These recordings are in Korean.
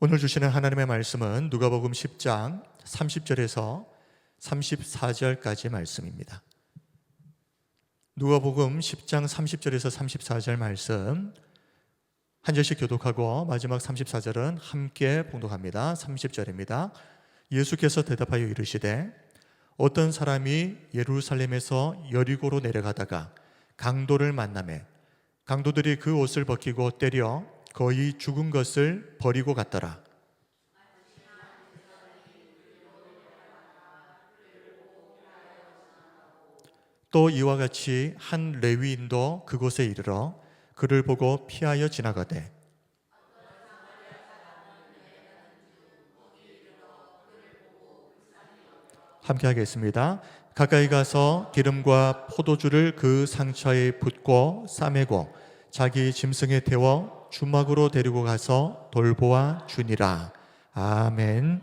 오늘 주시는 하나님의 말씀은 누가복음 10장 30절에서 34절까지 말씀입니다. 누가복음 10장 30절에서 34절 말씀 한 절씩 교독하고 마지막 34절은 함께 봉독합니다. 30절입니다. 예수께서 대답하여 이르시되 어떤 사람이 예루살렘에서 여리고로 내려가다가 강도를 만나매 강도들이 그 옷을 벗기고 때려 거의 죽은 것을 버리고 갔더라. 또 이와 같이 한 레위인도 그곳에 이르러 그를 보고 피하여 지나가되 함께 하겠습니다. 가까이 가서 기름과 포도주를 그 상처에 붓고 싸매고 자기 짐승에 태워 주막으로 데리고 가서 돌보아 주니라. 아멘.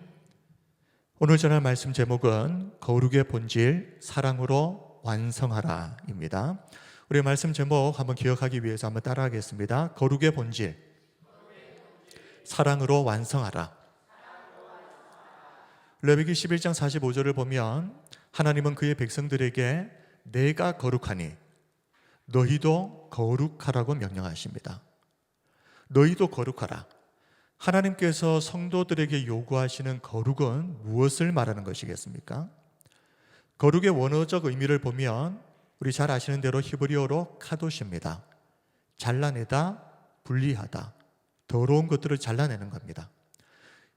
오늘 전할 말씀 제목은 거룩의 본질 사랑으로 완성하라 입니다. 우리 말씀 제목 한번 기억하기 위해서 한번 따라하겠습니다. 거룩의 본질 사랑으로 완성하라. 레위기 11장 45절을 보면 하나님은 그의 백성들에게 내가 거룩하니 너희도 거룩하라고 명령하십니다. 너희도 거룩하라. 하나님께서 성도들에게 요구하시는 거룩은 무엇을 말하는 것이겠습니까? 거룩의 원어적 의미를 보면 우리 잘 아시는 대로 히브리어로 카도시입니다. 잘라내다, 분리하다, 더러운 것들을 잘라내는 겁니다.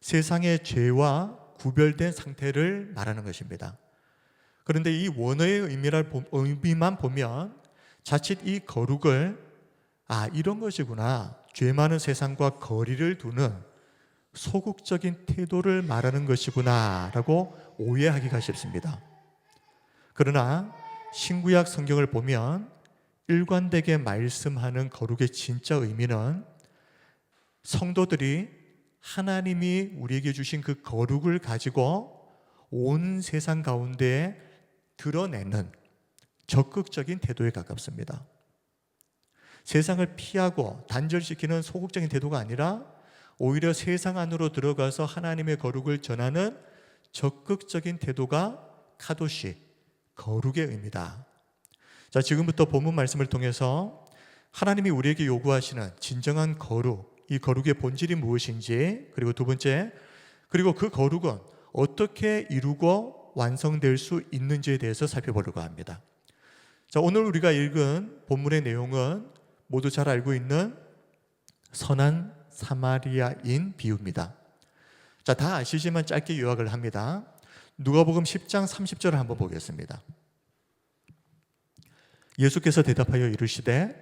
세상의 죄와 구별된 상태를 말하는 것입니다. 그런데 이 원어의 의미만 보면 자칫 이 거룩을 이런 것이구나, 죄 많은 세상과 거리를 두는 소극적인 태도를 말하는 것이구나 라고 오해하기가 쉽습니다. 그러나 신구약 성경을 보면 일관되게 말씀하는 거룩의 진짜 의미는 성도들이 하나님이 우리에게 주신 그 거룩을 가지고 온 세상 가운데 드러내는 적극적인 태도에 가깝습니다. 세상을 피하고 단절시키는 소극적인 태도가 아니라 오히려 세상 안으로 들어가서 하나님의 거룩을 전하는 적극적인 태도가 카도시, 거룩의 의미다. 자, 지금부터 본문 말씀을 통해서 하나님이 우리에게 요구하시는 진정한 거룩, 이 거룩의 본질이 무엇인지, 그리고 두 번째, 그리고 그 거룩은 어떻게 이루고 완성될 수 있는지에 대해서 살펴보려고 합니다. 자, 오늘 우리가 읽은 본문의 내용은 모두 잘 알고 있는 선한 사마리아인 비유입니다. 자, 다 아시지만 짧게 요약을 합니다. 누가복음 10장 30절을 한번 보겠습니다. 예수께서 대답하여 이르시되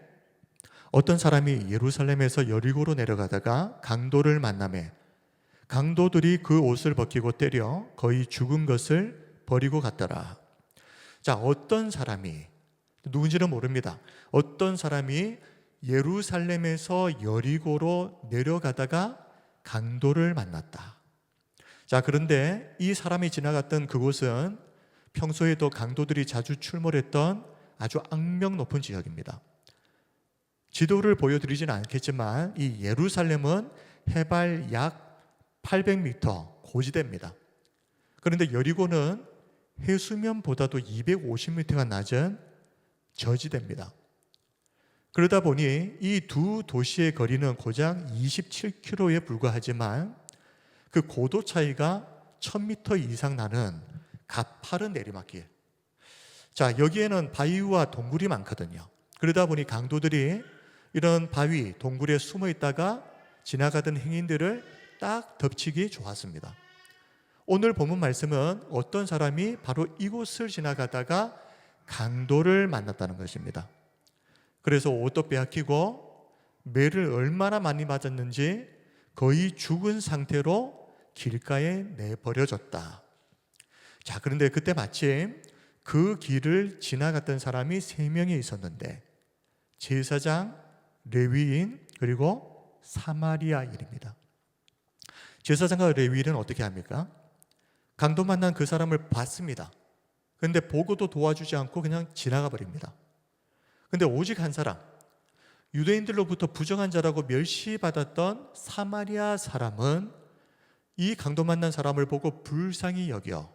어떤 사람이 예루살렘에서 여리고로 내려가다가 강도를 만나매 강도들이 그 옷을 벗기고 때려 거의 죽은 것을 버리고 갔더라. 자, 어떤 사람이, 누군지는 모릅니다. 어떤 사람이 예루살렘에서 여리고로 내려가다가 강도를 만났다. 자, 그런데 이 사람이 지나갔던 그곳은 평소에도 강도들이 자주 출몰했던 아주 악명 높은 지역입니다. 지도를 보여드리지는 않겠지만 이 예루살렘은 해발 약 800m 고지대입니다. 그런데 여리고는 해수면보다도 250m가 낮은 저지대입니다. 그러다 보니 이 두 도시의 거리는 고작 27km에 불과하지만 그 고도 차이가 1000m 이상 나는 가파른 내리막길. 자, 여기에는 바위와 동굴이 많거든요. 그러다 보니 강도들이 이런 바위, 동굴에 숨어 있다가 지나가던 행인들을 딱 덮치기 좋았습니다. 오늘 본문 말씀은 어떤 사람이 바로 이곳을 지나가다가 강도를 만났다는 것입니다. 그래서 옷도 빼앗기고 매를 얼마나 많이 맞았는지 거의 죽은 상태로 길가에 내버려졌다. 자, 그런데 그때 마침 그 길을 지나갔던 사람이 3명이 있었는데 제사장, 레위인, 그리고 사마리아인입니다. 제사장과 레위인은 어떻게 합니까? 강도 만난 그 사람을 봤습니다. 그런데 보고도 도와주지 않고 그냥 지나가 버립니다. 그런데 오직 한 사람, 유대인들로부터 부정한 자라고 멸시받았던 사마리아 사람은 이 강도 만난 사람을 보고 불쌍히 여겨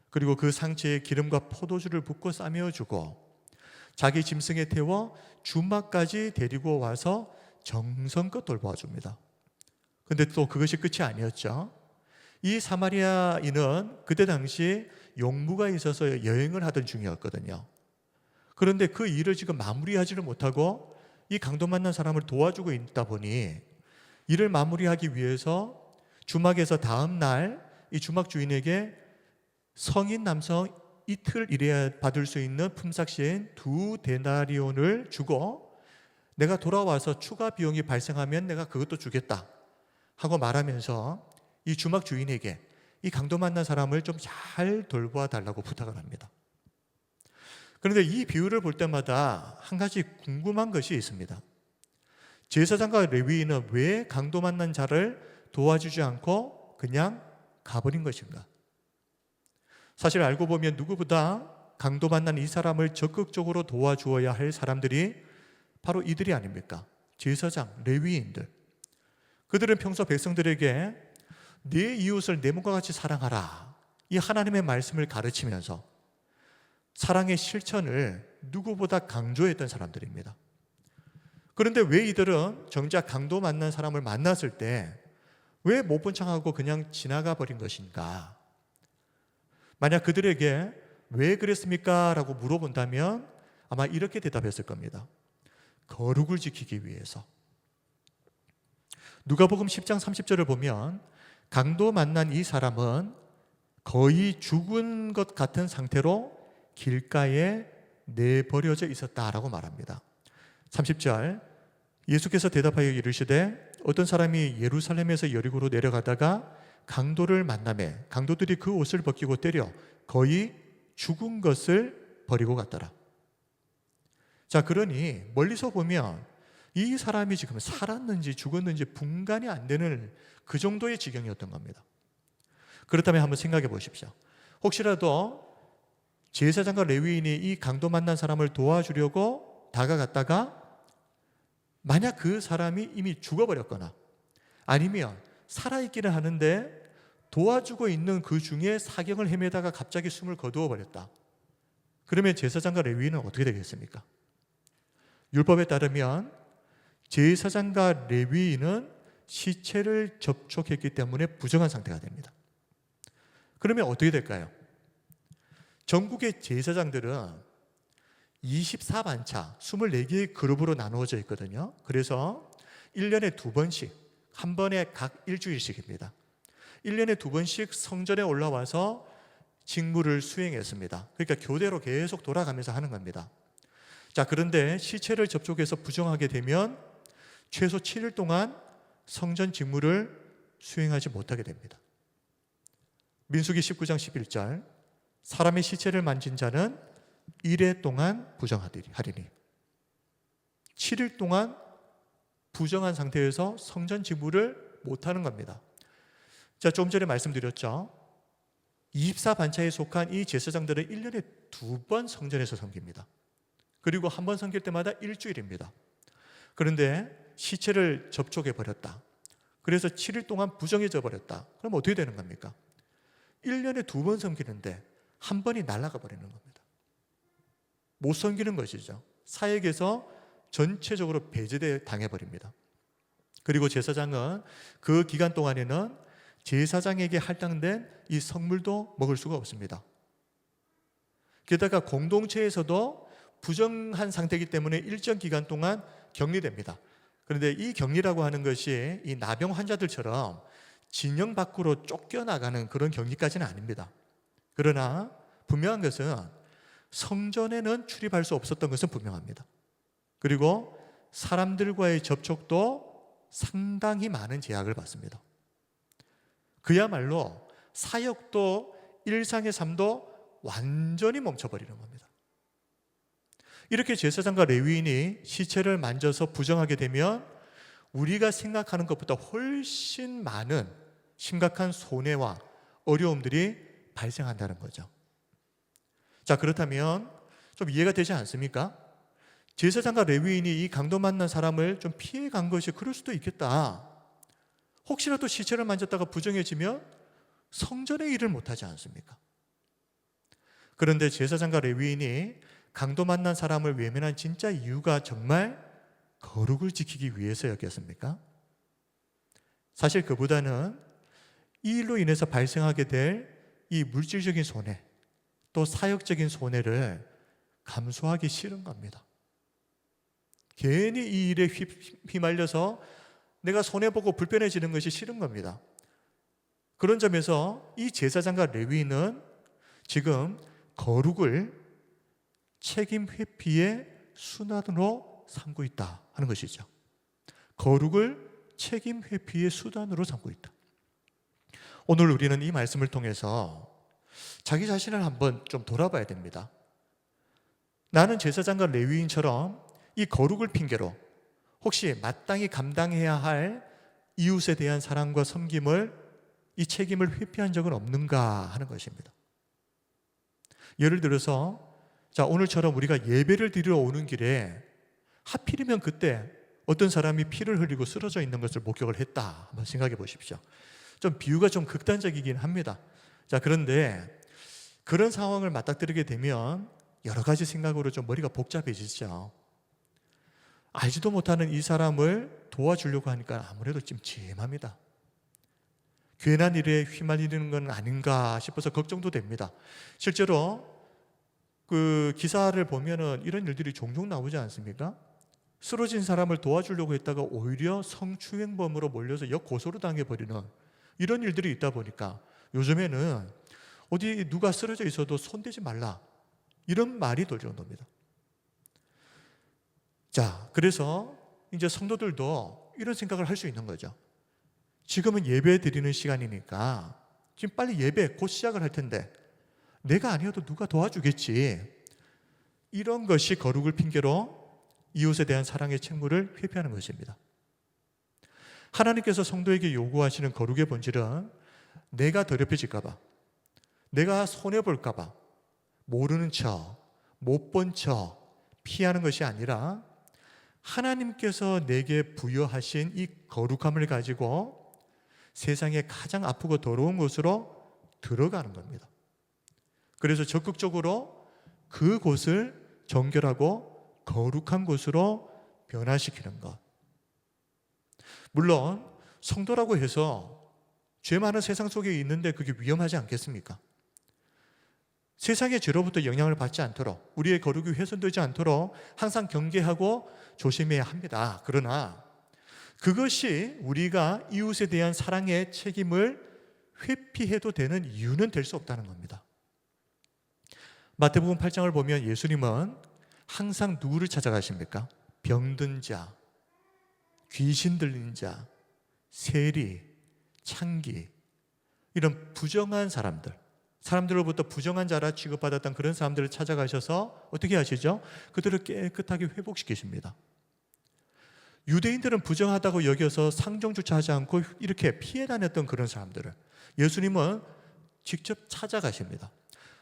그리고 그 상체에 기름과 포도주를 붓고 싸매어 주고 자기 짐승에 태워 주막까지 데리고 와서 정성껏 돌보아줍니다. 근데 또 그것이 끝이 아니었죠. 이 사마리아인은 그때 당시 용무가 있어서 여행을 하던 중이었거든요. 그런데 그 일을 지금 마무리하지를 못하고 이 강도 만난 사람을 도와주고 있다 보니 일을 마무리하기 위해서 주막에서 다음 날 이 주막 주인에게 성인 남성 이틀 일해야 받을 수 있는 품삯인 2데나리온을 주고 내가 돌아와서 추가 비용이 발생하면 내가 그것도 주겠다 하고 말하면서 이 주막 주인에게 이 강도 만난 사람을 좀 잘 돌보아 달라고 부탁을 합니다. 그런데 이 비유를 볼 때마다 한 가지 궁금한 것이 있습니다. 제사장과 레위인은 왜 강도 만난 자를 도와주지 않고 그냥 가버린 것인가? 사실 알고 보면 누구보다 강도 만난 이 사람을 적극적으로 도와주어야 할 사람들이 바로 이들이 아닙니까? 제사장, 레위인들. 그들은 평소 백성들에게 내 이웃을 내 몸과 같이 사랑하라, 이 하나님의 말씀을 가르치면서 사랑의 실천을 누구보다 강조했던 사람들입니다. 그런데 왜 이들은 정작 강도 만난 사람을 만났을 때 왜 못 본 척하고 그냥 지나가 버린 것인가? 만약 그들에게 왜 그랬습니까? 라고 물어본다면 아마 이렇게 대답했을 겁니다. 거룩을 지키기 위해서. 누가복음 10장 30절을 보면 강도 만난 이 사람은 거의 죽은 것 같은 상태로 길가에 내버려져 있었다라고 말합니다. 30절 예수께서 대답하여 이르시되 어떤 사람이 예루살렘에서 여리고로 내려가다가 강도를 만나매 강도들이 그 옷을 벗기고 때려 거의 죽은 것을 버리고 갔더라. 자, 그러니 멀리서 보면 이 사람이 지금 살았는지 죽었는지 분간이 안 되는 그 정도의 지경이었던 겁니다. 그렇다면 한번 생각해 보십시오. 혹시라도 제사장과 레위인이 이 강도 만난 사람을 도와주려고 다가갔다가 만약 그 사람이 이미 죽어버렸거나 아니면 살아있기는 하는데 도와주고 있는 그 중에 사경을 헤매다가 갑자기 숨을 거두어 버렸다. 그러면 제사장과 레위인은 어떻게 되겠습니까? 율법에 따르면 제사장과 레위인은 시체를 접촉했기 때문에 부정한 상태가 됩니다. 그러면 어떻게 될까요? 전국의 제사장들은 24반차, 24개의 그룹으로 나누어져 있거든요. 그래서 1년에 2번씩, 한 번에 각 일주일씩입니다. 1년에 2번씩 성전에 올라와서 직무를 수행했습니다. 그러니까 교대로 계속 돌아가면서 하는 겁니다. 자, 그런데 시체를 접촉해서 부정하게 되면 최소 7일 동안 성전 직무를 수행하지 못하게 됩니다. 민수기 19장 11절 사람의 시체를 만진 자는 1회 동안 부정하리니 7일 동안 부정한 상태에서 성전 직무를 못하는 겁니다. 자, 좀 전에 말씀드렸죠. 24반차에 속한 이 제사장들은 1년에 2번 성전에서 섬깁니다. 그리고 한 번 섬길 때마다 일주일입니다. 그런데 시체를 접촉해 버렸다. 그래서 7일 동안 부정해져 버렸다. 그럼 어떻게 되는 겁니까? 1년에 2번 섬기는데 한 번이 날아가 버리는 겁니다. 못 섬기는 것이죠. 사역에서 전체적으로 배제돼 당해버립니다. 그리고 제사장은 그 기간 동안에는 제사장에게 할당된 이 성물도 먹을 수가 없습니다. 게다가 공동체에서도 부정한 상태이기 때문에 일정 기간 동안 격리됩니다. 그런데 이 격리라고 하는 것이 이 나병 환자들처럼 진영 밖으로 쫓겨나가는 그런 격리까지는 아닙니다. 그러나 분명한 것은 성전에는 출입할 수 없었던 것은 분명합니다. 그리고 사람들과의 접촉도 상당히 많은 제약을 받습니다. 그야말로 사역도 일상의 삶도 완전히 멈춰버리는 겁니다. 이렇게 제사장과 레위인이 시체를 만져서 부정하게 되면 우리가 생각하는 것보다 훨씬 많은 심각한 손해와 어려움들이 발생한다는 거죠. 자, 그렇다면 좀 이해가 되지 않습니까? 제사장과 레위인이 이 강도 만난 사람을 좀 피해 간 것이 그럴 수도 있겠다. 혹시라도 시체를 만졌다가 부정해지면 성전의 일을 못하지 않습니까? 그런데 제사장과 레위인이 강도 만난 사람을 외면한 진짜 이유가 정말 거룩을 지키기 위해서였겠습니까? 사실 그보다는 이 일로 인해서 발생하게 될 이 물질적인 손해, 또 사역적인 손해를 감수하기 싫은 겁니다. 괜히 이 일에 휘말려서 내가 손해보고 불편해지는 것이 싫은 겁니다. 그런 점에서 이 제사장과 레위인은 지금 거룩을 책임 회피의 수단으로 삼고 있다 하는 것이죠. 거룩을 책임 회피의 수단으로 삼고 있다. 오늘 우리는 이 말씀을 통해서 자기 자신을 한번 좀 돌아봐야 됩니다. 나는 제사장과 레위인처럼 이 거룩을 핑계로 혹시 마땅히 감당해야 할 이웃에 대한 사랑과 섬김을, 이 책임을 회피한 적은 없는가 하는 것입니다. 예를 들어서 오늘처럼 우리가 예배를 드리러 오는 길에 하필이면 그때 어떤 사람이 피를 흘리고 쓰러져 있는 것을 목격을 했다. 한번 생각해 보십시오. 좀 비유가 좀 극단적이긴 합니다. 그런데 그런 상황을 맞닥뜨리게 되면 여러 가지 생각으로 좀 머리가 복잡해지죠. 알지도 못하는 이 사람을 도와주려고 하니까 아무래도 찜찜합니다. 괜한 일에 휘말리는 건 아닌가 싶어서 걱정도 됩니다. 실제로 그 기사를 보면은 이런 일들이 종종 나오지 않습니까? 쓰러진 사람을 도와주려고 했다가 오히려 성추행범으로 몰려서 역고소를 당해버리는 이런 일들이 있다 보니까 요즘에는 어디 누가 쓰러져 있어도 손대지 말라, 이런 말이 돌 정도입니다. 그래서 이제 성도들도 이런 생각을 할 수 있는 거죠. 지금은 예배 드리는 시간이니까 지금 빨리 예배 곧 시작을 할 텐데 내가 아니어도 누가 도와주겠지. 이런 것이 거룩을 핑계로 이웃에 대한 사랑의 책무를 회피하는 것입니다. 하나님께서 성도에게 요구하시는 거룩의 본질은 내가 더럽혀질까 봐, 내가 손해볼까 봐 모르는 척, 못 본 척 피하는 것이 아니라 하나님께서 내게 부여하신 이 거룩함을 가지고 세상에 가장 아프고 더러운 곳으로 들어가는 겁니다. 그래서 적극적으로 그곳을 정결하고 거룩한 곳으로 변화시키는 것. 물론 성도라고 해서 죄 많은 세상 속에 있는데 그게 위험하지 않겠습니까? 세상의 죄로부터 영향을 받지 않도록, 우리의 거룩이 훼손되지 않도록 항상 경계하고 조심해야 합니다. 그러나 그것이 우리가 이웃에 대한 사랑의 책임을 회피해도 되는 이유는 될 수 없다는 겁니다. 마태복음 8장을 보면 예수님은 항상 누구를 찾아가십니까? 병든 자, 귀신 들린 자, 세리, 창기, 이런 부정한 사람들로부터 부정한 자라 취급받았던 그런 사람들을 찾아가셔서 어떻게 하시죠? 그들을 깨끗하게 회복시키십니다. 유대인들은 부정하다고 여겨서 상종조차 하지 않고 이렇게 피해 다녔던 그런 사람들을 예수님은 직접 찾아가십니다.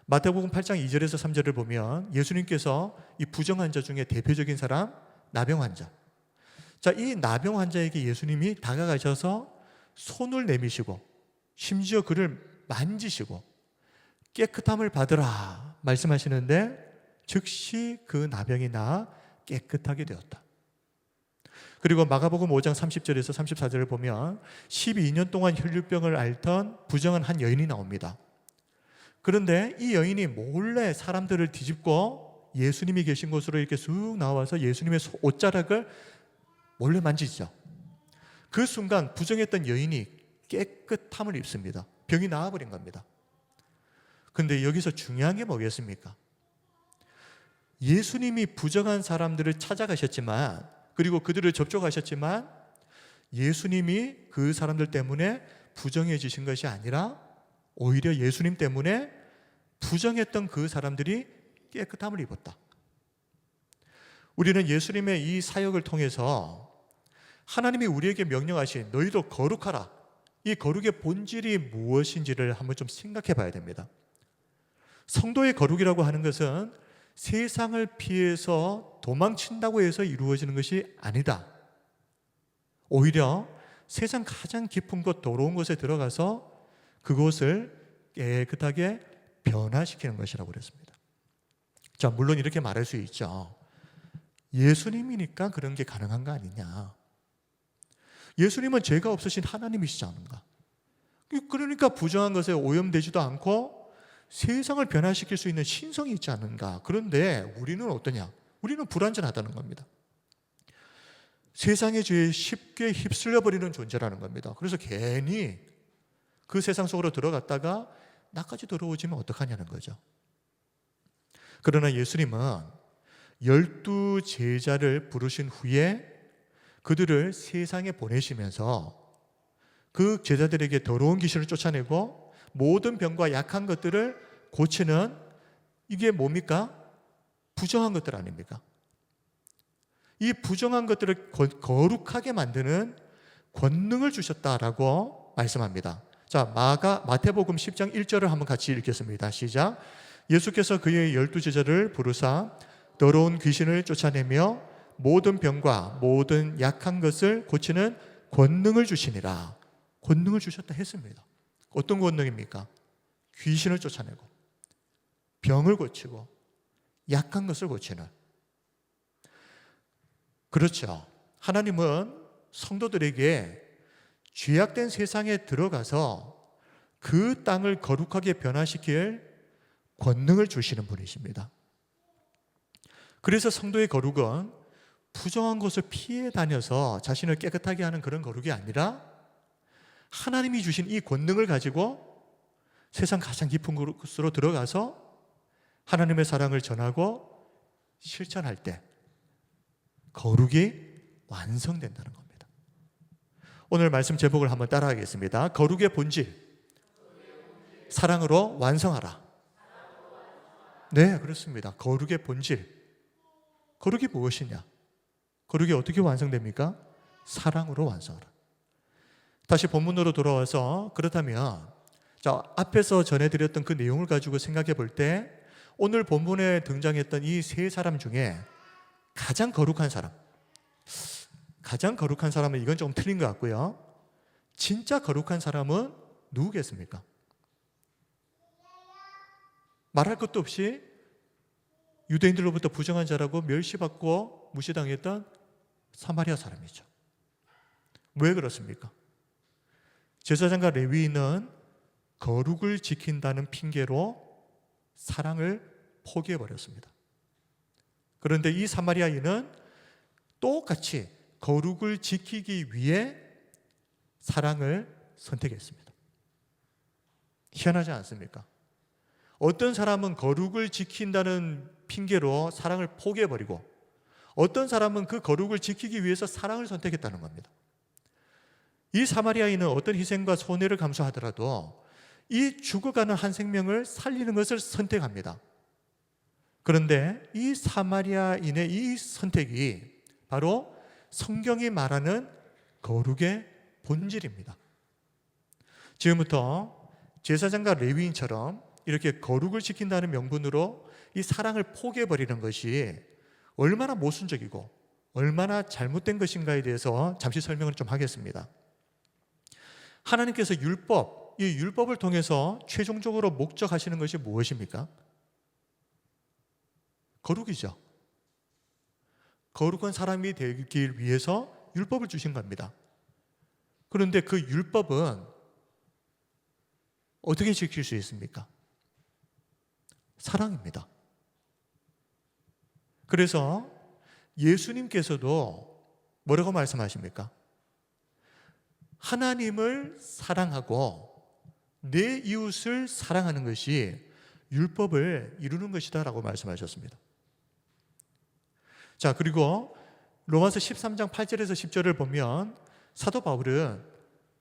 마태복음 8장 2절에서 3절을 보면 예수님께서 이 부정한 자 중에 대표적인 사람, 나병 환자. 이 나병 환자에게 예수님이 다가가셔서 손을 내미시고 심지어 그를 만지시고 깨끗함을 받으라 말씀하시는데 즉시 그 나병이 나아 깨끗하게 되었다. 그리고 마가복음 5장 30절에서 34절을 보면 12년 동안 혈류병을 앓던 부정한 한 여인이 나옵니다. 그런데 이 여인이 몰래 사람들을 뒤집고 예수님이 계신 곳으로 이렇게 쑥 나와서 예수님의 옷자락을 몰래 만지죠. 그 순간 부정했던 여인이 깨끗함을 입습니다. 병이 나아버린 겁니다. 그런데 여기서 중요한 게 뭐겠습니까? 예수님이 부정한 사람들을 찾아가셨지만, 그리고 그들을 접촉하셨지만 예수님이 그 사람들 때문에 부정해지신 것이 아니라 오히려 예수님 때문에 부정했던 그 사람들이 깨끗함을 입었다. 우리는 예수님의 이 사역을 통해서 하나님이 우리에게 명령하신 너희도 거룩하라, 이 거룩의 본질이 무엇인지를 한번 좀 생각해 봐야 됩니다. 성도의 거룩이라고 하는 것은 세상을 피해서 도망친다고 해서 이루어지는 것이 아니다. 오히려 세상 가장 깊은 곳, 더러운 곳에 들어가서 그곳을 깨끗하게 변화시키는 것이라고 그랬습니다. 자, 물론 이렇게 말할 수 있죠. 예수님이니까 그런 게 가능한 거 아니냐. 예수님은 죄가 없으신 하나님이시지 않은가. 그러니까 부정한 것에 오염되지도 않고 세상을 변화시킬 수 있는 신성이 있지 않은가. 그런데 우리는 어떠냐? 우리는 불완전하다는 겁니다. 세상의 죄에 쉽게 휩쓸려 버리는 존재라는 겁니다. 그래서 괜히 그 세상 속으로 들어갔다가 나까지 들어오지면 어떡하냐는 거죠. 그러나 예수님은 12 제자를 부르신 후에 그들을 세상에 보내시면서 그 제자들에게 더러운 귀신을 쫓아내고 모든 병과 약한 것들을 고치는, 이게 뭡니까? 부정한 것들 아닙니까? 이 부정한 것들을 거룩하게 만드는 권능을 주셨다라고 말씀합니다. 자, 마태복음 10장 1절을 한번 같이 읽겠습니다. 시작. 예수께서 그의 12 제자를 부르사 더러운 귀신을 쫓아내며 모든 병과 모든 약한 것을 고치는 권능을 주시니라. 권능을 주셨다 했습니다. 어떤 권능입니까? 귀신을 쫓아내고 병을 고치고 약한 것을 고치는. 그렇죠. 하나님은 성도들에게 죄악된 세상에 들어가서 그 땅을 거룩하게 변화시킬 권능을 주시는 분이십니다. 그래서 성도의 거룩은 부정한 것을 피해 다녀서 자신을 깨끗하게 하는 그런 거룩이 아니라 하나님이 주신 이 권능을 가지고 세상 가장 깊은 곳으로 들어가서 하나님의 사랑을 전하고 실천할 때 거룩이 완성된다는 겁니다. 오늘 말씀 제목을 한번 따라하겠습니다. 거룩의 본질, 사랑으로 완성하라. 네, 그렇습니다. 거룩의 본질. 거룩이 무엇이냐? 거룩이 어떻게 완성됩니까? 사랑으로 완성하라. 다시 본문으로 돌아와서, 그렇다면 자, 앞에서 전해드렸던 그 내용을 가지고 생각해 볼 때 오늘 본문에 등장했던 이 세 사람 중에 가장 거룩한 사람은 이건 좀 틀린 것 같고요. 진짜 거룩한 사람은 누구겠습니까? 말할 것도 없이 유대인들로부터 부정한 자라고 멸시받고 무시당했던 사마리아 사람이죠. 왜 그렇습니까? 제사장과 레위인은 거룩을 지킨다는 핑계로 사랑을 포기해버렸습니다. 그런데 이 사마리아인은 똑같이 거룩을 지키기 위해 사랑을 선택했습니다. 희한하지 않습니까? 어떤 사람은 거룩을 지킨다는 핑계로 사랑을 포기해버리고 어떤 사람은 그 거룩을 지키기 위해서 사랑을 선택했다는 겁니다. 이 사마리아인은 어떤 희생과 손해를 감수하더라도 이 죽어가는 한 생명을 살리는 것을 선택합니다. 그런데 이 사마리아인의 이 선택이 바로 성경이 말하는 거룩의 본질입니다. 지금부터 제사장과 레위인처럼 이렇게 거룩을 지킨다는 명분으로 이 사랑을 포기해버리는 것이 얼마나 모순적이고 얼마나 잘못된 것인가에 대해서 잠시 설명을 좀 하겠습니다. 하나님께서 이 율법을 통해서 최종적으로 목적하시는 것이 무엇입니까? 거룩이죠. 거룩한 사람이 되기 위해서 율법을 주신 겁니다. 그런데 그 율법은 어떻게 지킬 수 있습니까? 사랑입니다. 그래서 예수님께서도 뭐라고 말씀하십니까? 하나님을 사랑하고 내 이웃을 사랑하는 것이 율법을 이루는 것이다 라고 말씀하셨습니다. 자, 그리고 로마서 13장 8절에서 10절을 보면 사도 바울은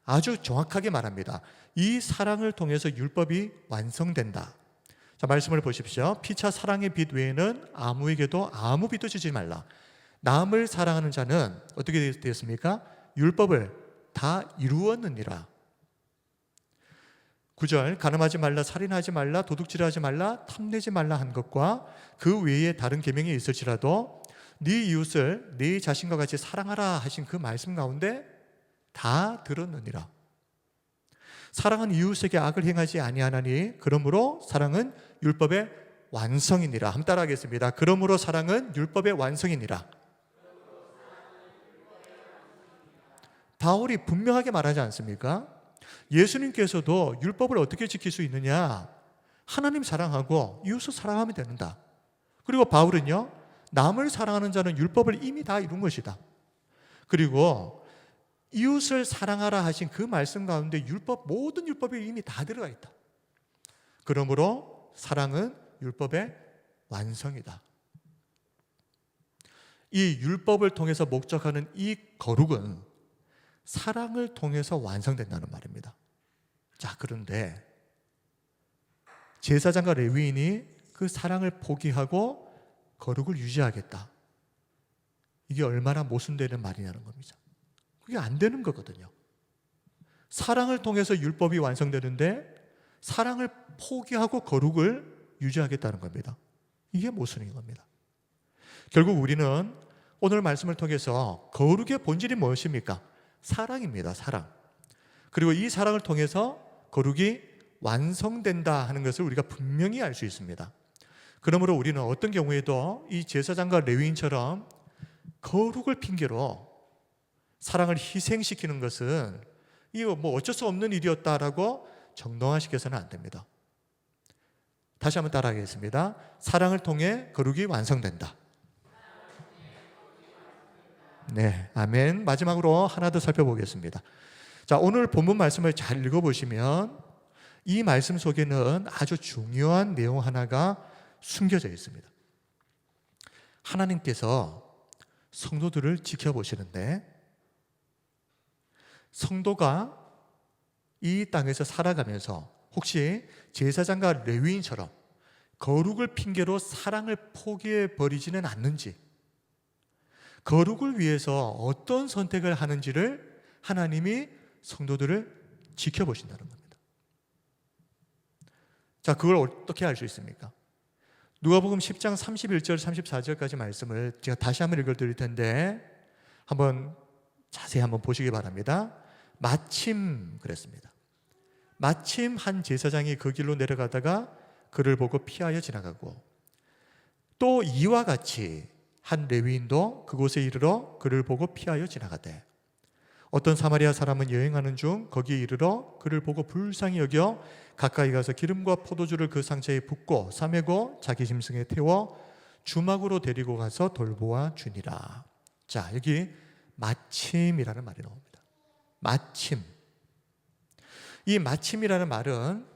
아주 정확하게 말합니다. 이 사랑을 통해서 율법이 완성된다. 자, 말씀을 보십시오. 피차 사랑의 빛 외에는 아무에게도 아무 빛도 주지 말라. 남을 사랑하는 자는 어떻게 되었습니까? 율법을 다 이루었느니라. 9절, 간음하지 말라, 살인하지 말라, 도둑질하지 말라, 탐내지 말라 한 것과 그 외에 다른 계명이 있을지라도 네 이웃을 네 자신과 같이 사랑하라 하신 그 말씀 가운데 다 들었느니라. 사랑은 이웃에게 악을 행하지 아니하나니 그러므로 사랑은 율법의 완성이니라. 한번 따라하겠습니다. 그러므로 사랑은 율법의 완성이니라. 바울이 분명하게 말하지 않습니까? 예수님께서도 율법을 어떻게 지킬 수 있느냐? 하나님 사랑하고 이웃을 사랑하면 된다. 그리고 바울은요, 남을 사랑하는 자는 율법을 이미 다 이룬 것이다. 그리고 이웃을 사랑하라 하신 그 말씀 가운데 모든 율법이 이미 다 들어가 있다. 그러므로 사랑은 율법의 완성이다. 이 율법을 통해서 목적하는 이 거룩은 사랑을 통해서 완성된다는 말입니다. 자, 그런데 제사장과 레위인이 그 사랑을 포기하고 거룩을 유지하겠다. 이게 얼마나 모순되는 말이냐는 겁니다. 그게 안 되는 거거든요. 사랑을 통해서 율법이 완성되는데 사랑을 포기하고 거룩을 유지하겠다는 겁니다. 이게 모순인 겁니다. 결국 우리는 오늘 말씀을 통해서 거룩의 본질이 무엇입니까? 사랑입니다. 사랑. 그리고 이 사랑을 통해서 거룩이 완성된다 하는 것을 우리가 분명히 알 수 있습니다. 그러므로 우리는 어떤 경우에도 이 제사장과 레위인처럼 거룩을 핑계로 사랑을 희생시키는 것은 이거 어쩔 수 없는 일이었다라고 정당화시켜서는 안 됩니다. 다시 한번 따라하겠습니다. 사랑을 통해 거룩이 완성된다. 네, 아멘. 마지막으로 하나 더 살펴보겠습니다. 자, 오늘 본문 말씀을 잘 읽어보시면 이 말씀 속에는 아주 중요한 내용 하나가 숨겨져 있습니다. 하나님께서 성도들을 지켜보시는데 성도가 이 땅에서 살아가면서 혹시 제사장과 레위인처럼 거룩을 핑계로 사랑을 포기해 버리지는 않는지, 거룩을 위해서 어떤 선택을 하는지를 하나님이 성도들을 지켜보신다는 겁니다. 자, 그걸 어떻게 알 수 있습니까? 누가복음 10장 31절 34절까지 말씀을 제가 다시 한번 읽어드릴 텐데 한번 자세히 한번 보시기 바랍니다. 마침 그랬습니다. 마침 한 제사장이 그 길로 내려가다가 그를 보고 피하여 지나가고 또 이와 같이 한 레위인도 그곳에 이르러 그를 보고 피하여 지나가되 어떤 사마리아 사람은 여행하는 중 거기에 이르러 그를 보고 불쌍히 여겨 가까이 가서 기름과 포도주를 그 상처에 붓고 싸매고 자기 짐승에 태워 주막으로 데리고 가서 돌보아 주니라. 자, 여기 마침이라는 말이 나옵니다. 마침. 이 마침이라는 말은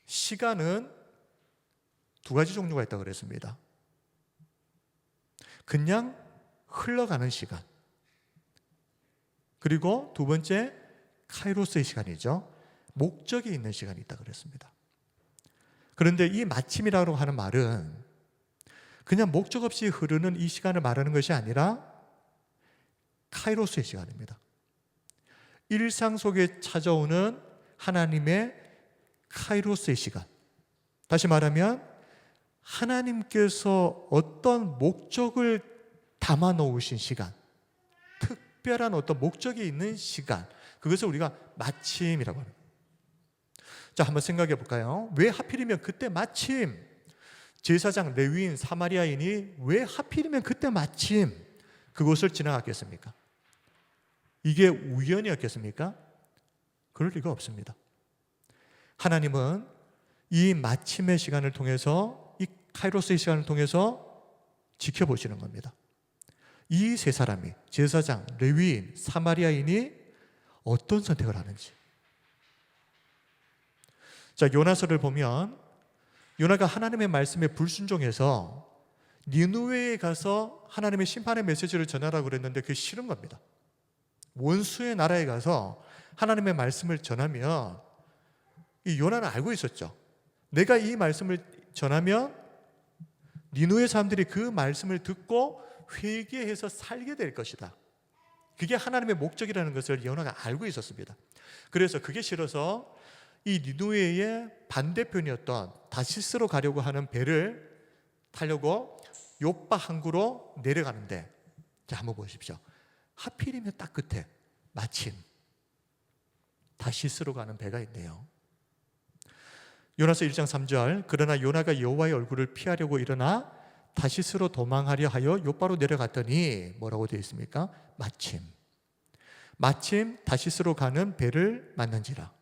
시간은 두 가지 종류가 있다고 그랬습니다. 그냥 흘러가는 시간. 그리고 두 번째 카이로스의 시간이죠. 목적이 있는 시간이 있다고 그랬습니다. 그런데 이 마침이라고 하는 말은 그냥 목적 없이 흐르는 이 시간을 말하는 것이 아니라 카이로스의 시간입니다. 일상 속에 찾아오는 하나님의 카이로스의 시간. 다시 말하면 하나님께서 어떤 목적을 담아 놓으신 시간, 특별한 어떤 목적이 있는 시간, 그것을 우리가 마침이라고 합니다. 자, 한번 생각해 볼까요? 왜 하필이면 그때 마침 제사장, 레위인, 사마리아인이 왜 하필이면 그때 마침 그곳을 지나갔겠습니까? 이게 우연이었겠습니까? 그럴 리가 없습니다. 하나님은 이 마침의 시간을 통해서, 이 카이로스의 시간을 통해서 지켜보시는 겁니다. 이 세 사람이, 제사장, 레위인, 사마리아인이 어떤 선택을 하는지. 자, 요나서를 보면 요나가 하나님의 말씀에 불순종해서 니느웨에 가서 하나님의 심판의 메시지를 전하라고 그랬는데 그게 싫은 겁니다. 원수의 나라에 가서 하나님의 말씀을 전하면 이 요나는 알고 있었죠. 내가 이 말씀을 전하면 니느웨 사람들이 그 말씀을 듣고 회개해서 살게 될 것이다. 그게 하나님의 목적이라는 것을 요나가 알고 있었습니다. 그래서 그게 싫어서 이 니느웨의 반대편이었던 다시스로 가려고 하는 배를 타려고 요빠 항구로 내려가는데, 자, 한번 보십시오. 하필이면 딱 끝에 마침 다시스로 가는 배가 있네요. 요나서 1장 3절, 그러나 요나가 여호와의 얼굴을 피하려고 일어나 다시스로 도망하려 하여 욥바로 내려갔더니 뭐라고 되어 있습니까? 마침 다시스로 가는 배를 만난지라.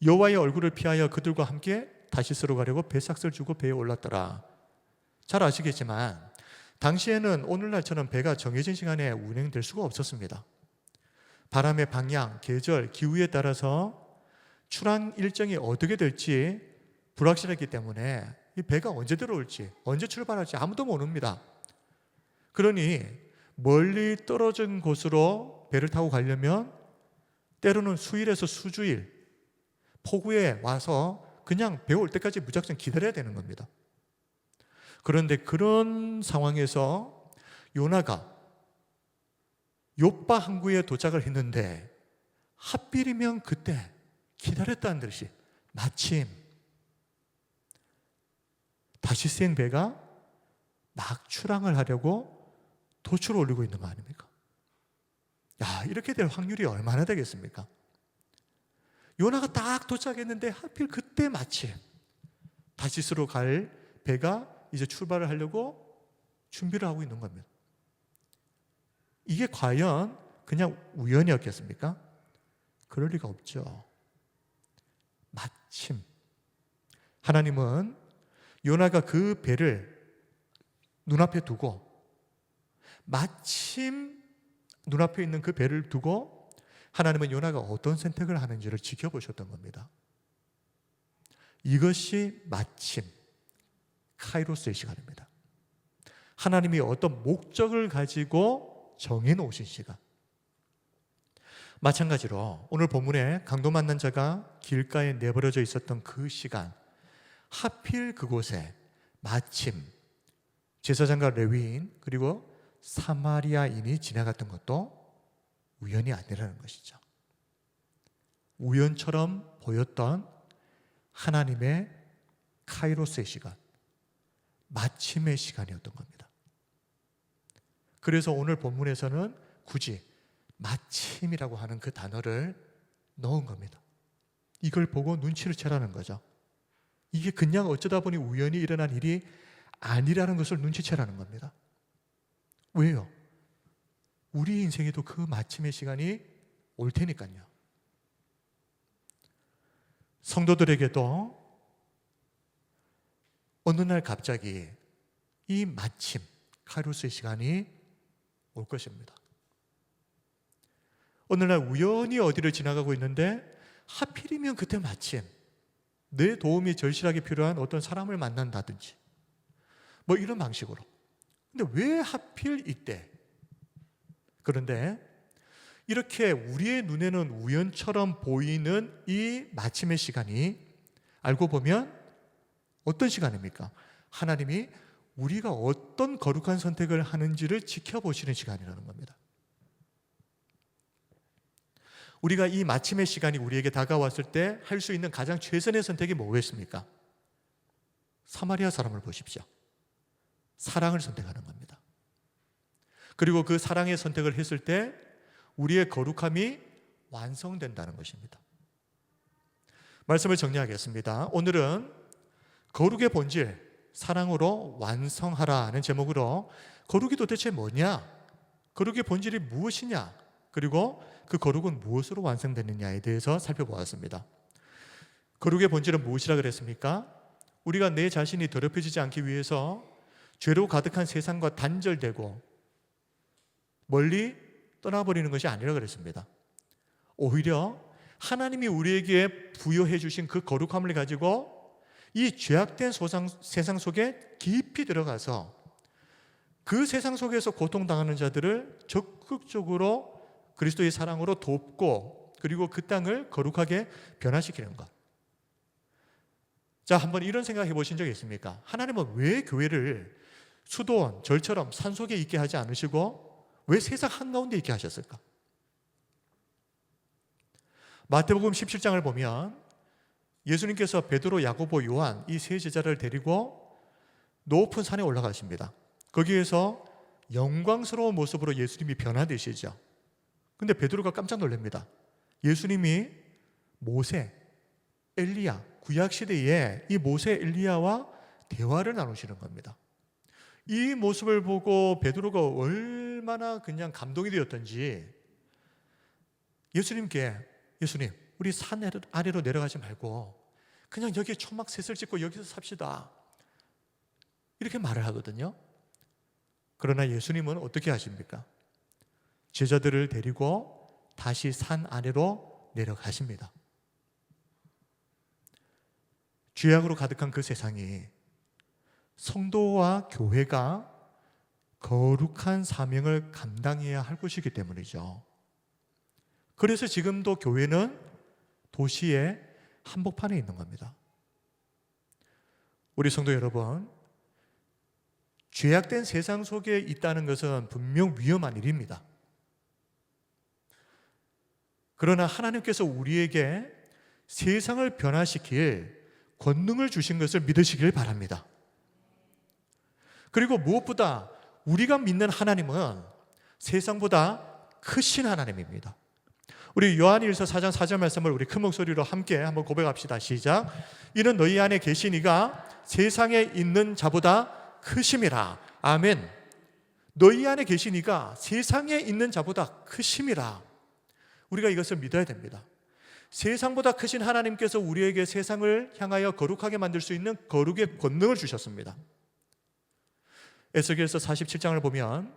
여호와의 얼굴을 피하여 그들과 함께 다시스로 가려고 배삭을 주고 배에 올랐더라. 잘 아시겠지만 당시에는 오늘날처럼 배가 정해진 시간에 운행될 수가 없었습니다. 바람의 방향, 계절, 기후에 따라서 출항 일정이 어떻게 될지 불확실하기 때문에 이 배가 언제 들어올지, 언제 출발할지 아무도 모릅니다. 그러니 멀리 떨어진 곳으로 배를 타고 가려면 때로는 수일에서 수주일, 폭우에 와서 그냥 배 올 때까지 무작정 기다려야 되는 겁니다. 그런데 그런 상황에서 요나가 욥바 항구에 도착을 했는데 하필이면 그때 기다렸다는 듯이 마침 다시스행 배가 막 출항을 하려고 도출을 올리고 있는 거 아닙니까? 야, 이렇게 될 확률이 얼마나 되겠습니까? 요나가 딱 도착했는데 하필 그때 마침 다시스로 갈 배가 이제 출발을 하려고 준비를 하고 있는 겁니다. 이게 과연 그냥 우연이었겠습니까? 그럴 리가 없죠. 마침 하나님은 요나가 그 배를 눈앞에 두고, 마침 눈앞에 있는 그 배를 두고 하나님은 요나가 어떤 선택을 하는지를 지켜보셨던 겁니다. 이것이 마침 카이로스의 시간입니다. 하나님이 어떤 목적을 가지고 정해놓으신 시간. 마찬가지로 오늘 본문에 강도 만난 자가 길가에 내버려져 있었던 그 시간, 하필 그곳에 마침 제사장과 레위인 그리고 사마리아인이 지나갔던 것도 우연이 아니라는 것이죠. 우연처럼 보였던 하나님의 카이로스의 시간, 마침의 시간이었던 겁니다. 그래서 오늘 본문에서는 굳이 마침이라고 하는 그 단어를 넣은 겁니다. 이걸 보고 눈치를 채라는 거죠. 이게 그냥 어쩌다 보니 우연히 일어난 일이 아니라는 것을 눈치채라는 겁니다. 왜요? 우리 인생에도 그 마침의 시간이 올 테니까요. 성도들에게도 어느 날 갑자기 이 마침, 카이로스의 시간이 올 것입니다. 어느 날 우연히 어디를 지나가고 있는데 하필이면 그때 마침 내 도움이 절실하게 필요한 어떤 사람을 만난다든지 뭐 이런 방식으로. 근데 왜 하필 이때? 그런데 이렇게 우리의 눈에는 우연처럼 보이는 이 마침의 시간이 알고 보면 어떤 시간입니까? 하나님이 우리가 어떤 거룩한 선택을 하는지를 지켜보시는 시간이라는 겁니다. 우리가 이 마침의 시간이 우리에게 다가왔을 때 할 수 있는 가장 최선의 선택이 뭐겠습니까? 사마리아 사람을 보십시오. 사랑을 선택하는 겁니다. 그리고 그 사랑의 선택을 했을 때 우리의 거룩함이 완성된다는 것입니다. 말씀을 정리하겠습니다. 오늘은 거룩의 본질, 사랑으로 완성하라는 제목으로 거룩이 도대체 뭐냐? 거룩의 본질이 무엇이냐? 그리고 그 거룩은 무엇으로 완성되느냐에 대해서 살펴보았습니다. 거룩의 본질은 무엇이라 그랬습니까? 우리가 내 자신이 더럽혀지지 않기 위해서 죄로 가득한 세상과 단절되고 멀리 떠나버리는 것이 아니라 그랬습니다. 오히려 하나님이 우리에게 부여해 주신 그 거룩함을 가지고 이 죄악된 세상 속에 깊이 들어가서 그 세상 속에서 고통당하는 자들을 적극적으로 그리스도의 사랑으로 돕고 그리고 그 땅을 거룩하게 변화시키는 것. 자, 한번 이런 생각해 보신 적 있습니까? 하나님은 왜 교회를 수도원, 절처럼 산속에 있게 하지 않으시고 왜 세상 한가운데 있게 하셨을까? 마태복음 17장을 보면 예수님께서 베드로, 야고보, 요한 이 세 제자를 데리고 높은 산에 올라가십니다. 거기에서 영광스러운 모습으로 예수님이 변화되시죠. 근데 베드로가 깜짝 놀랍니다. 예수님이 모세, 엘리야, 구약시대에 이 모세, 엘리야와 대화를 나누시는 겁니다. 이 모습을 보고 베드로가 얼마나 그냥 감동이 되었던지 예수님께, 예수님, 우리 산 아래로 내려가지 말고 그냥 여기에 초막셋을 짓고 여기서 삽시다, 이렇게 말을 하거든요. 그러나 예수님은 어떻게 하십니까? 제자들을 데리고 다시 산 아래로 내려가십니다. 죄악으로 가득한 그 세상이 성도와 교회가 거룩한 사명을 감당해야 할 것이기 때문이죠. 그래서 지금도 교회는 도시의 한복판에 있는 겁니다. 우리 성도 여러분, 죄악된 세상 속에 있다는 것은 분명 위험한 일입니다. 그러나 하나님께서 우리에게 세상을 변화시킬 권능을 주신 것을 믿으시길 바랍니다. 그리고 무엇보다 우리가 믿는 하나님은 세상보다 크신 하나님입니다. 우리 요한일서 4장 4절 말씀을 우리 큰 목소리로 함께 한번 고백합시다. 시작. 이는 너희 안에 계신 이가 세상에 있는 자보다 크심이라. 아멘. 너희 안에 계신 이가 세상에 있는 자보다 크심이라. 우리가 이것을 믿어야 됩니다. 세상보다 크신 하나님께서 우리에게 세상을 향하여 거룩하게 만들 수 있는 거룩의 권능을 주셨습니다. 에스겔서 47장을 보면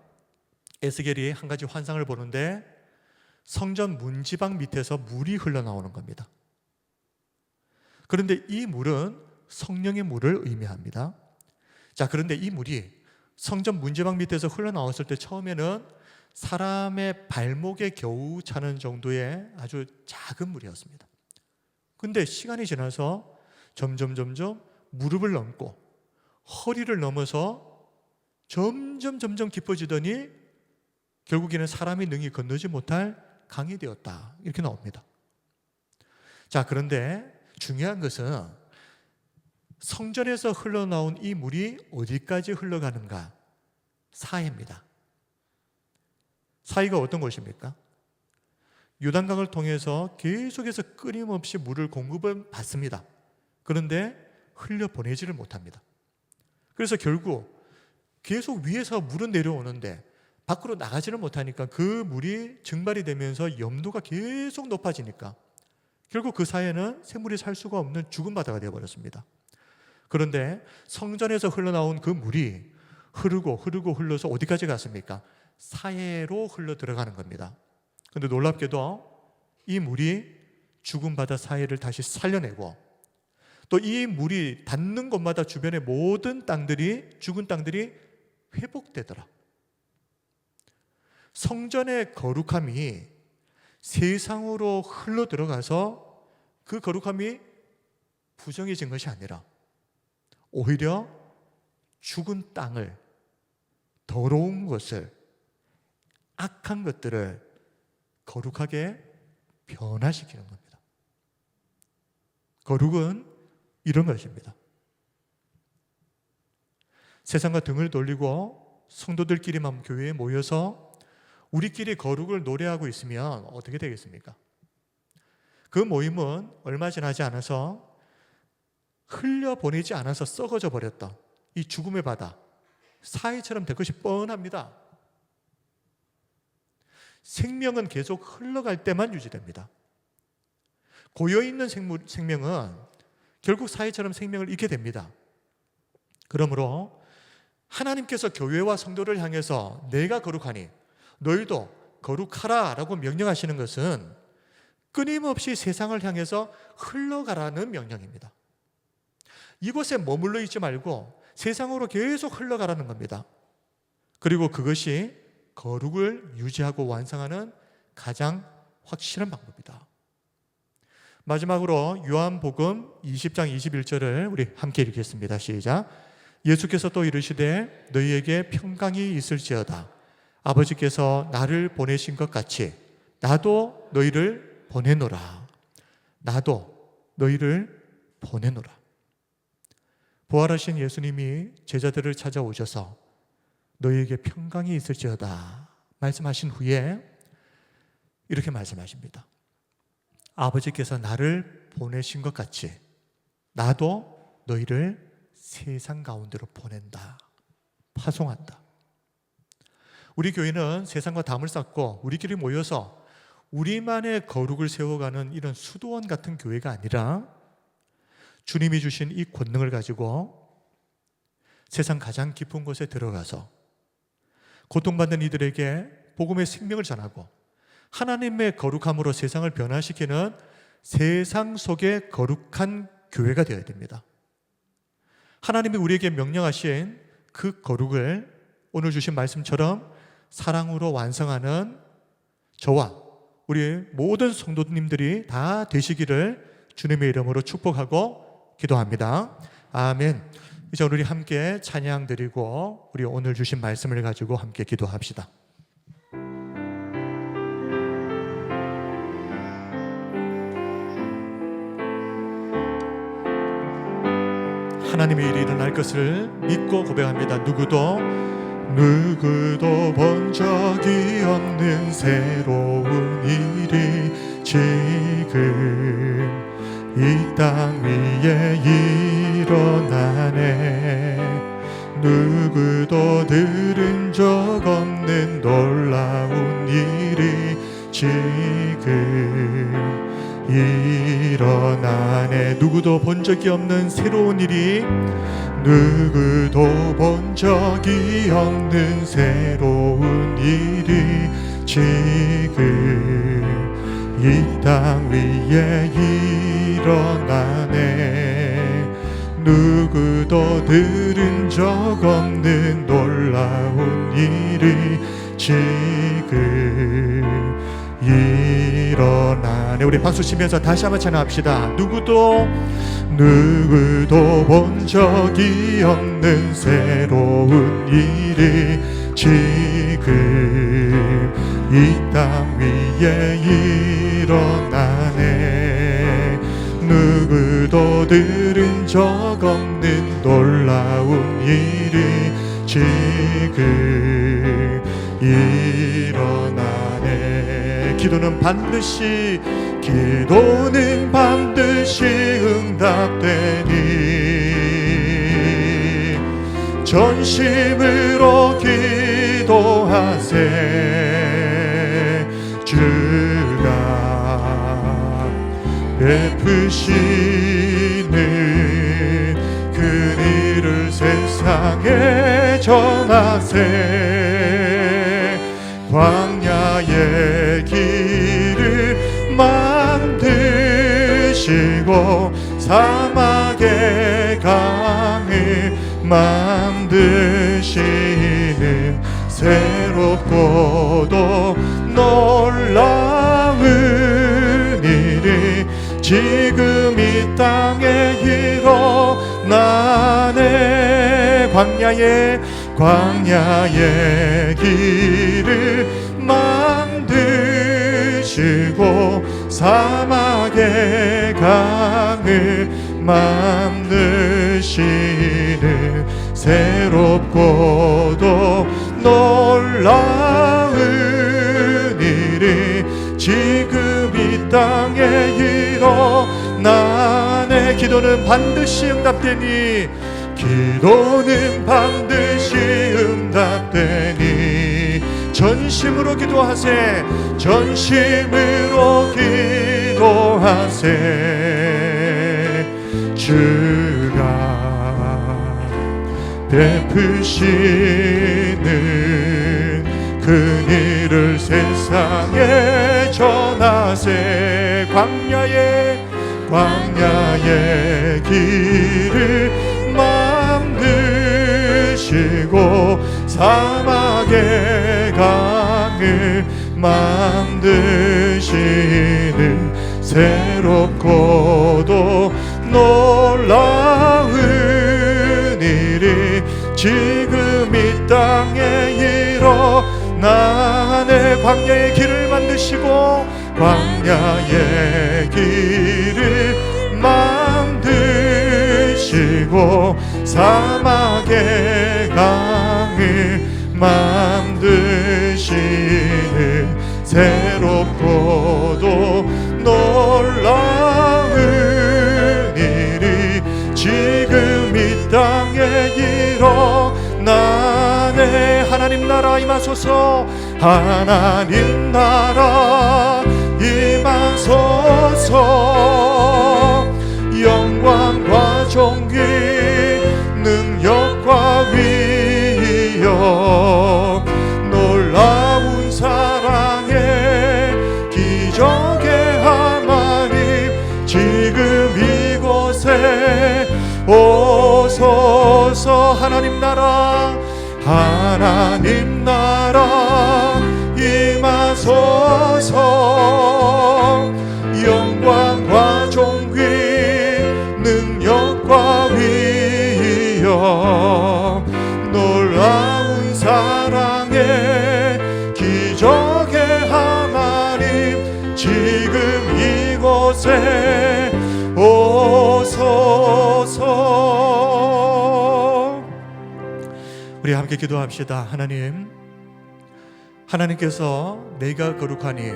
에스겔이 한 가지 환상을 보는데 성전 문지방 밑에서 물이 흘러나오는 겁니다. 그런데 이 물은 성령의 물을 의미합니다. 자, 그런데 이 물이 성전 문지방 밑에서 흘러나왔을 때 처음에는 사람의 발목에 겨우 차는 정도의 아주 작은 물이었습니다. 근데 시간이 지나서 점점 무릎을 넘고 허리를 넘어서 점점 깊어지더니 결국에는 사람이 능히 건너지 못할 강이 되었다, 이렇게 나옵니다. 자, 그런데 중요한 것은 성전에서 흘러나온 이 물이 어디까지 흘러가는가? 사해입니다. 사해가 어떤 곳입니까? 요단강을 통해서 계속해서 끊임없이 물을 공급을 받습니다. 그런데 흘려보내지를 못합니다. 그래서 결국 계속 위에서 물은 내려오는데 밖으로 나가지를 못하니까 그 물이 증발이 되면서 염도가 계속 높아지니까 결국 그 사해는 생물이 살 수가 없는 죽은 바다가 되어버렸습니다. 그런데 성전에서 흘러나온 그 물이 흘러서 어디까지 갔습니까? 사해로 흘러 들어가는 겁니다. 그런데 놀랍게도 이 물이 죽은 바다 사해를 다시 살려내고 또 이 물이 닿는 곳마다 주변의 모든 땅들이, 죽은 땅들이 회복되더라. 성전의 거룩함이 세상으로 흘러 들어가서 그 거룩함이 부정해진 것이 아니라 오히려 죽은 땅을, 더러운 것을, 악한 것들을 거룩하게 변화시키는 겁니다. 거룩은 이런 것입니다. 세상과 등을 돌리고 성도들끼리만 교회에 모여서 우리끼리 거룩을 노래하고 있으면 어떻게 되겠습니까? 그 모임은 얼마 지나지 않아서 흘려보내지 않아서 썩어져 버렸던 이 죽음의 바다, 사해처럼 될 것이 뻔합니다. 생명은 계속 흘러갈 때만 유지됩니다. 고여있는 생명은 결국 사해처럼 생명을 잃게 됩니다. 그러므로 하나님께서 교회와 성도를 향해서 내가 거룩하니 너희도 거룩하라 라고 명령하시는 것은 끊임없이 세상을 향해서 흘러가라는 명령입니다. 이곳에 머물러 있지 말고 세상으로 계속 흘러가라는 겁니다. 그리고 그것이 거룩을 유지하고 완성하는 가장 확실한 방법이다. 마지막으로 요한복음 20장 21절을 우리 함께 읽겠습니다. 시작. 예수께서 또 이르시되 너희에게 평강이 있을지어다. 아버지께서 나를 보내신 것 같이 나도 너희를 보내노라. 나도 너희를 보내노라. 부활하신 예수님이 제자들을 찾아오셔서 너희에게 평강이 있을지어다 말씀하신 후에 이렇게 말씀하십니다. 아버지께서 나를 보내신 것 같이 나도 너희를 세상 가운데로 보낸다, 파송한다. 우리 교회는 세상과 담을 쌓고 우리끼리 모여서 우리만의 거룩을 세워가는 이런 수도원 같은 교회가 아니라 주님이 주신 이 권능을 가지고 세상 가장 깊은 곳에 들어가서 고통받는 이들에게 복음의 생명을 전하고 하나님의 거룩함으로 세상을 변화시키는 세상 속의 거룩한 교회가 되어야 됩니다. 하나님이 우리에게 명령하신 그 거룩을 오늘 주신 말씀처럼 사랑으로 완성하는 저와 우리 모든 성도님들이 다 되시기를 주님의 이름으로 축복하고 기도합니다. 아멘. 이제 우리 함께 찬양 드리고 우리 오늘 주신 말씀을 가지고 함께 기도합시다. 하나님의 일이 일어날 것을 믿고 고백합니다. 누구도 본 적이 없는 새로운 일이 지금 이 땅 위에 일어나네. 누구도 들은 적 없는 놀라운 일이 지금 일어나네. 누구도 본 적이 없는 새로운 일이, 누구도 본 적이 없는 새로운 일이 지금 이 땅 위에 일어나네. 누구도 들은 적 없는 놀라운 일이 지금 일어나네. 우리 박수 치면서 다시 한번 찬양합시다. 누구도 본 적이 없는 새로운 일이 지금 이 땅 위에 일어나네. 누구도 들은 적 없는 놀라운 일이 지금 일어나네. 기도는 반드시 응답되니 전심으로 기도하세. 주가 베푸시는 그 일을 세상에 전하세. 광야의 길을 만드시고 사막의 강을 만드시는 새롭고도 놀라운 일이 지금 이 땅에 일어나네. 광야의 길을 만드시고 사막의 강을 만드시는 새롭고도 놀라운 일이 지금 이 땅에 일어나네. 기도는 반드시 응답되니, 기도는 반드시 응답되니 전심으로 기도하세. 전심으로 기도하세. 주가 베푸시는 그 일을 세상에 전하세. 광야의 길을 만드시고 사막의 강을 만드시는 새롭고도 놀라운 일이 지금 이 땅에 일어나네. 광야의 길을 만드시고 광야의 길을 만드시고 사막의 강을 하나님 나라 임하소서. 하나님 나라 임하소서. 영광과 존귀 능력과 위력 놀라운 사랑의 기적의 하나님 지금 이곳에 오소서. 하나님 나라 임하소서. 영광과 존귀 능력과 위력 놀라운 사랑의 기적의 하나님 지금 이곳에 오소서. 우리 함께 기도합시다. 하나님께서 내가 거룩하니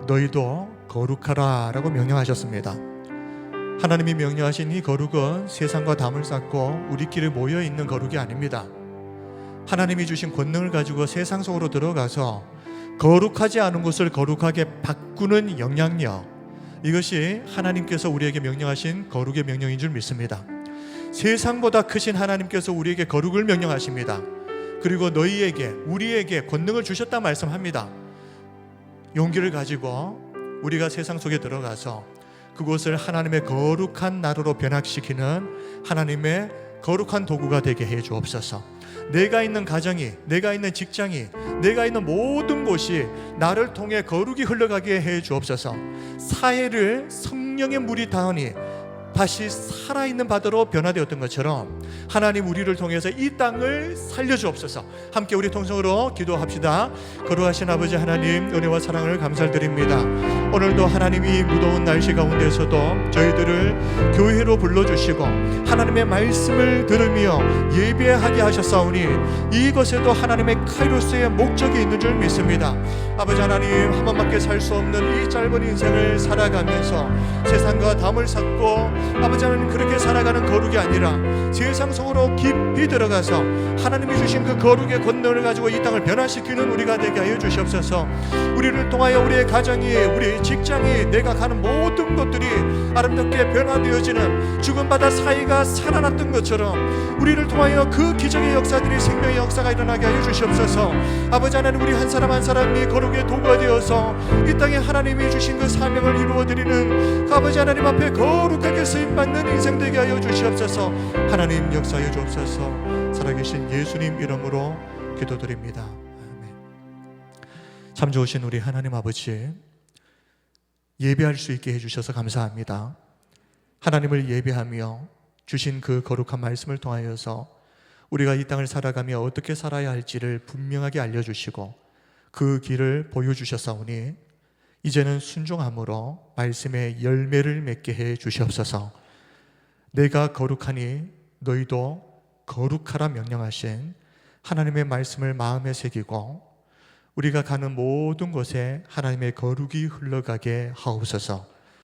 너희도 거룩하라 라고 명령하셨습니다. 하나님이 명령하신 이 거룩은 세상과 담을 쌓고 우리끼리 모여있는 거룩이 아닙니다. 하나님이 주신 권능을 가지고 세상 속으로 들어가서 거룩하지 않은 것을 거룩하게 바꾸는 영향력, 이것이 하나님께서 우리에게 명령하신 거룩의 명령인 줄 믿습니다. 세상보다 크신 하나님께서 우리에게 거룩을 명령하십니다. 그리고 우리에게 권능을 주셨다 말씀합니다. 용기를 가지고 우리가 세상 속에 들어가서 그곳을 하나님의 거룩한 나라로 변화시키는 하나님의 거룩한 도구가 되게 해 주옵소서. 내가 있는 가정이, 내가 있는 직장이, 내가 있는 모든 곳이 나를 통해 거룩이 흘러가게 해 주옵소서. 사회를 성령의 물이 닿으니 다시 살아있는 바다로 변화되었던 것처럼 하나님 우리를 통해서 이 땅을 살려주옵소서. 함께 우리 통성으로 기도합시다. 거룩하신 아버지 하나님, 은혜와 사랑을 감사드립니다. 오늘도 하나님이 무더운 날씨 가운데서도 저희들을 교회로 불러주시고 하나님의 말씀을 들으며 예배하게 하셨사오니 이것에도 하나님의 카이로스의 목적이 있는 줄 믿습니다. 아버지 하나님, 한 번밖에 살 수 없는 이 짧은 인생을 살아가면서 세상과 담을 쌓고 아버지 하나님, 그렇게 살아가는 거룩이 아니라 세상 속으로 깊이 들어가서 하나님이 주신 그 거룩의 권능을 가지고 이 땅을 변화시키는 우리가 되게 하여 주시옵소서. 우리를 통하여 우리의 가정이, 우리 직장이, 내가 가는 모든 것들이 아름답게 변화되어지는 죽음바다 사이가 살아났던 것처럼 우리를 통하여 그 기적의 역사들이 생명의 역사가 일어나게 하여 주시옵소서. 아버지 하나님, 우리 한 사람 한 사람이 거룩의 도구가 되어서 이 땅에 하나님이 주신 그 사명을 이루어드리는 그 아버지 하나님 앞에 거룩하게 쓰임받는 인생 되게 하여 주시옵소서. 하나님 역사하여 주옵소서. 살아계신 예수님 이름으로 기도드립니다. 아멘. 참 좋으신 우리 하나님 아버지, 예배할 수 있게 해주셔서 감사합니다. 하나님을 예배하며 주신 그 거룩한 말씀을 통하여서 우리가 이 땅을 살아가며 어떻게 살아야 할지를 분명하게 알려주시고 그 길을 보여주셨사오니 이제는 순종함으로 말씀의 열매를 맺게 해 주시옵소서. 내가 거룩하니 너희도 거룩하라 명령하신 하나님의 말씀을 마음에 새기고 우리가 가는 모든 곳에 하나님의 거룩이 흘러가게 하옵소서.